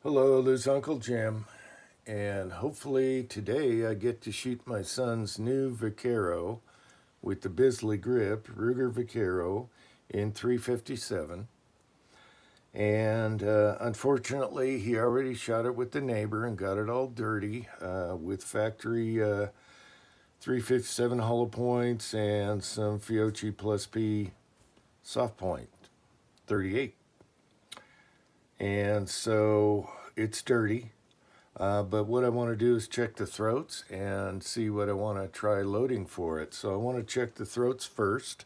Hello, this is Uncle Jim, and hopefully today I get to shoot my son's new Vaquero with the Bisley grip, Ruger Vaquero in 357. And unfortunately, he already shot it with the neighbor and got it all dirty with factory 357 hollow points and some Fiocchi Plus P soft point 38. And so it's dirty. But what I want to do is check the throats and see what I want to try loading for it. So I want to check the throats first.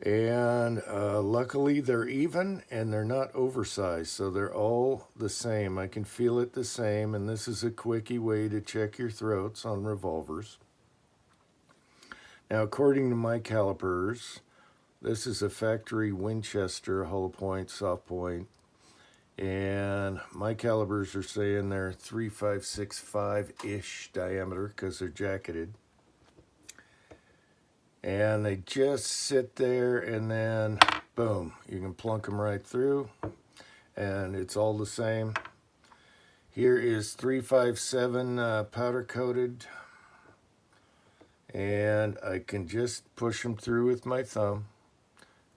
And luckily they're even and they're not oversized. So they're all the same. I can feel it the same. And this is a quickie way to check your throats on revolvers. Now, according to my calipers, this is a factory Winchester hollow point, soft point. And my calibers are saying they're 3.565-ish diameter because they're jacketed. And they just sit there and then boom, you can plunk them right through and it's all the same. Here is 357 powder coated, and I can just push them through with my thumb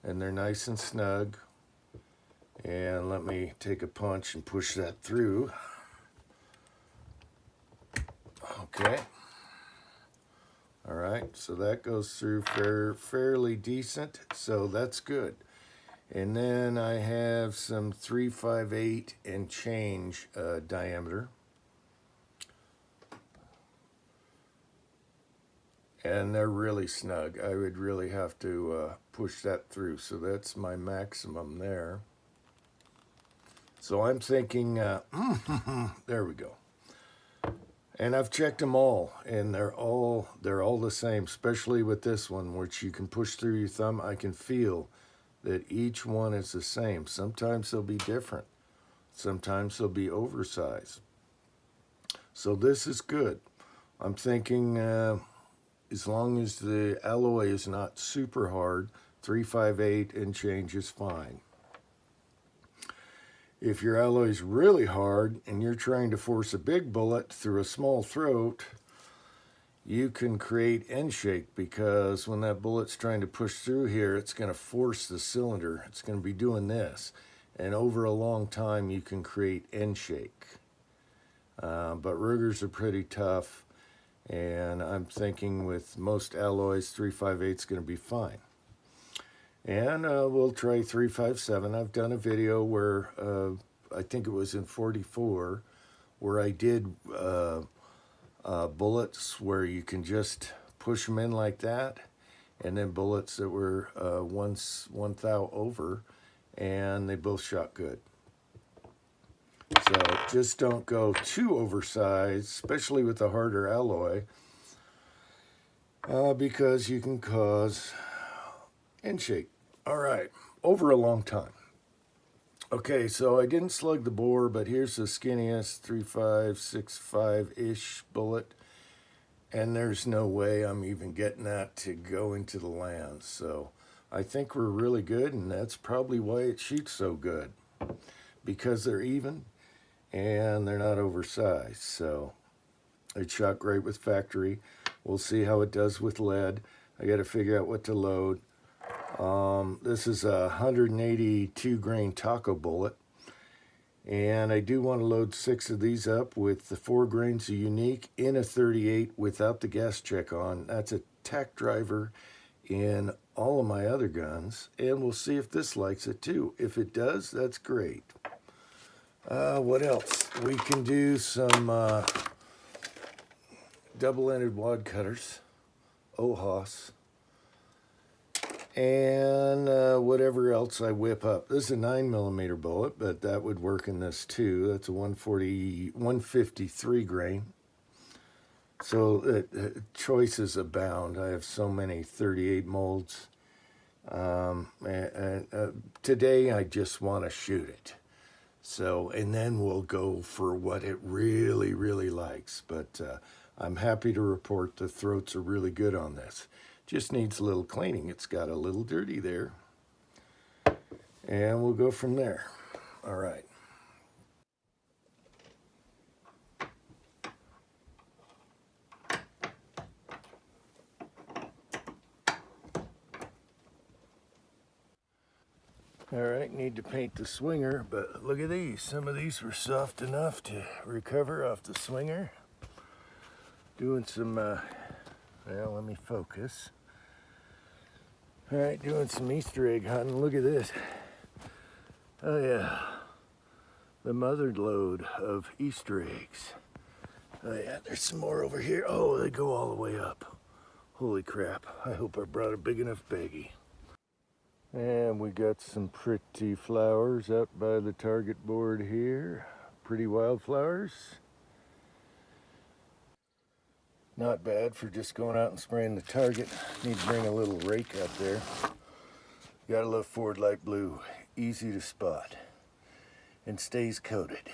and they're nice and snug. And let me take a punch and push that through. Okay. All right, so that goes through fairly decent, so that's good. And then I have some 358 and change diameter. And they're really snug. I would really have to push that through, so that's my maximum there. So I'm thinking, there we go. And I've checked them all, and they're all the same, especially with this one, which you can push through your thumb. I can feel that each one is the same. Sometimes they'll be different. Sometimes they'll be oversized. So this is good. I'm thinking as long as the alloy is not super hard, 358 and change is fine. If your alloy is really hard and you're trying to force a big bullet through a small throat, you can create end shake, because when that bullet's trying to push through here, it's going to force the cylinder. It's going to be doing this. And over a long time, you can create end shake. But Rugers are pretty tough. And I'm thinking with most alloys, 358 is going to be fine. And we'll try 357. I've done a video where, I think it was in 44, where I did bullets where you can just push them in like that, and then bullets that were one thou over, and they both shot good. So just don't go too oversized, especially with the harder alloy, because you can cause end shake. All right, over a long time. Okay, so I didn't slug the bore, but here's the skinniest 3.565-ish bullet, and there's no way I'm even getting that to go into the land. So I think we're really good, and that's probably why it shoots so good, because they're even and they're not oversized. So it shot great with factory. We'll see how it does with lead. I got to figure out what to load. This is a 182 grain taco bullet, and I do want to load 6 of these up with the 4 grains of unique in a 38 without the gas check on. That's a tack driver in all of my other guns, and we'll see if this likes it too. If it does, that's great. What else? We can do some double-ended wad cutters, OHOS, and whatever else I whip up. This is a 9mm bullet, but that would work in this too. That's a 153 grain. So choices abound. I have so many 38 molds. Today I just want to shoot it. So, and then we'll go for what it really, really likes. But I'm happy to report the throats are really good on this. Just needs a little cleaning. It's got a little dirty there. And we'll go from there. All right. All right, need to paint the swinger, but look at these. Some of these were soft enough to recover off the swinger. Doing some, well, let me focus. All right, doing some Easter egg hunting. Look at this. Oh yeah, the mother load of Easter eggs. Oh yeah, there's some more over here. Oh, they go all the way up. Holy crap, I hope I brought a big enough baggie. And we got some pretty flowers up by the target board here. Pretty wildflowers. Not bad for just going out and spraying the target. Need to bring a little rake up there. Gotta love Ford Light Blue. Easy to spot. And stays coated.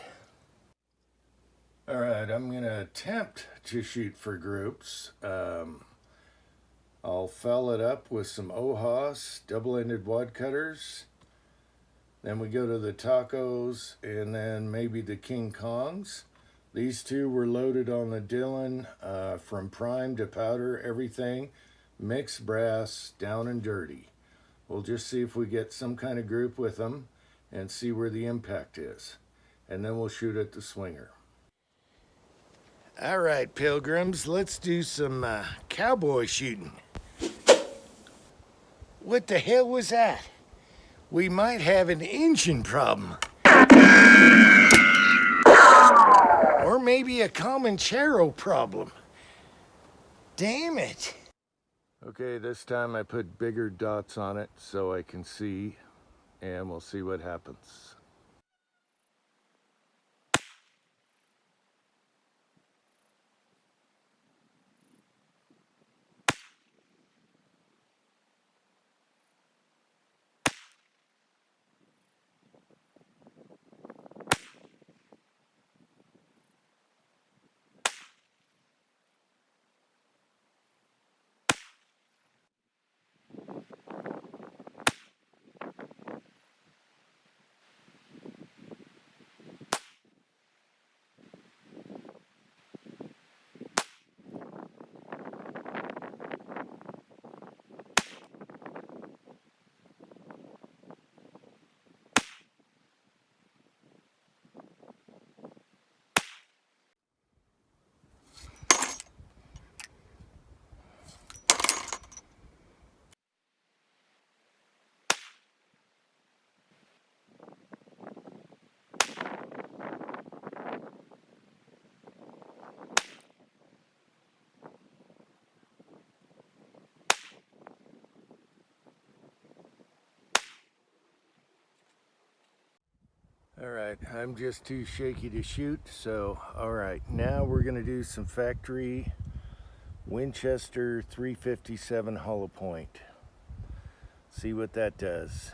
Alright, I'm gonna attempt to shoot for groups. I'll foul it up with some Ojos, double-ended wad cutters. Then we go to the tacos and then maybe the King Kongs. These two were loaded on the Dillon from prime to powder, everything. Mixed brass, down and dirty. We'll just see if we get some kind of group with them and see where the impact is. And then we'll shoot at the swinger. All right, pilgrims, let's do some cowboy shooting. What the hell was that? We might have an engine problem. Or maybe a Comanchero problem. Damn it. Okay, this time I put bigger dots on it so I can see, and we'll see what happens. All right, I'm just too shaky to shoot, so all right, now we're gonna do some factory Winchester 357 hollow point. See what that does.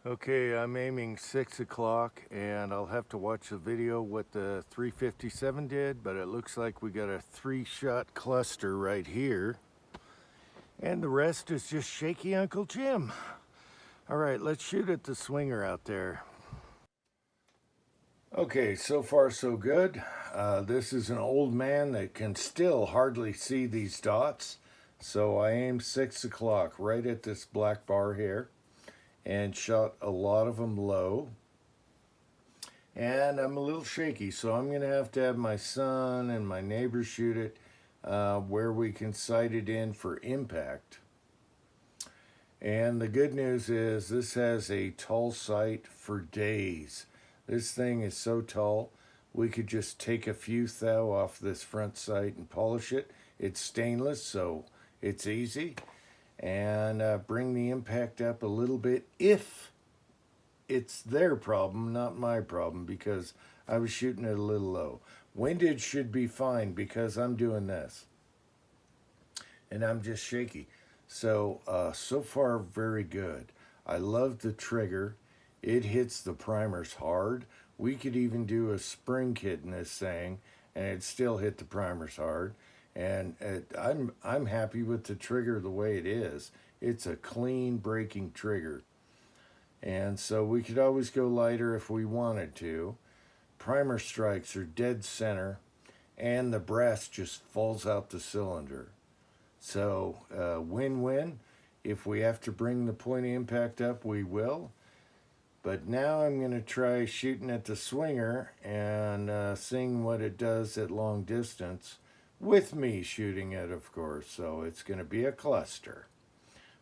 Okay, I'm aiming 6 o'clock and I'll have to watch the video what the 357 did, but it looks like we got a 3-shot cluster right here. And the rest is just shaky Uncle Jim. All right, let's shoot at the swinger out there. Okay, so far so good. This is an old man that can still hardly see these dots. So I aimed 6 o'clock right at this black bar here and shot a lot of them low. And I'm a little shaky, so I'm gonna have to have my son and my neighbor shoot it where we can sight it in for impact. And the good news is this has a tall sight for days. This thing is so tall, we could just take a few thou off this front sight and polish it. It's stainless, so it's easy. And bring the impact up a little bit if it's their problem, not my problem, because I was shooting it a little low. Windage should be fine because I'm doing this. And I'm just shaky. So, so far, very good. I love the trigger. it hits the primers hard. We could even do a spring kit in this thing and it still hit the primers hard. And I'm happy with the trigger the way it is. It's a clean braking trigger. And so we could always go lighter if we wanted to. Primer strikes are dead center and the brass just falls out the cylinder. So win-win. If we have to bring the point of impact up, we will. But now I'm going to try shooting at the swinger and seeing what it does at long distance, with me shooting it, of course. So it's going to be a cluster.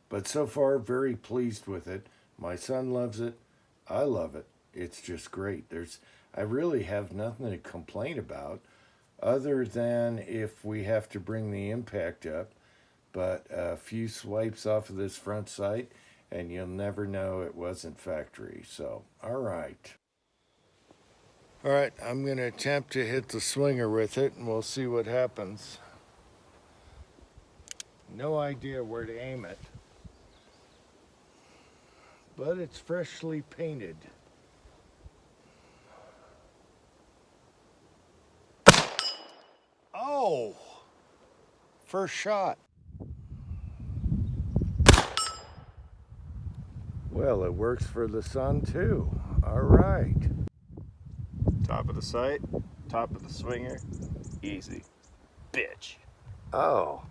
But so far, very pleased with it. My son loves it. I love it. It's just great. I really have nothing to complain about other than if we have to bring the impact up. But a few swipes off of this front sight and you'll never know it wasn't factory. So, all right. All right, I'm going to attempt to hit the swinger with it, and we'll see what happens. No idea where to aim it, but it's freshly painted. Oh! First shot. Well, it works for the sun too. All right. Top of the sight, top of the swinger, easy. Bitch. Oh.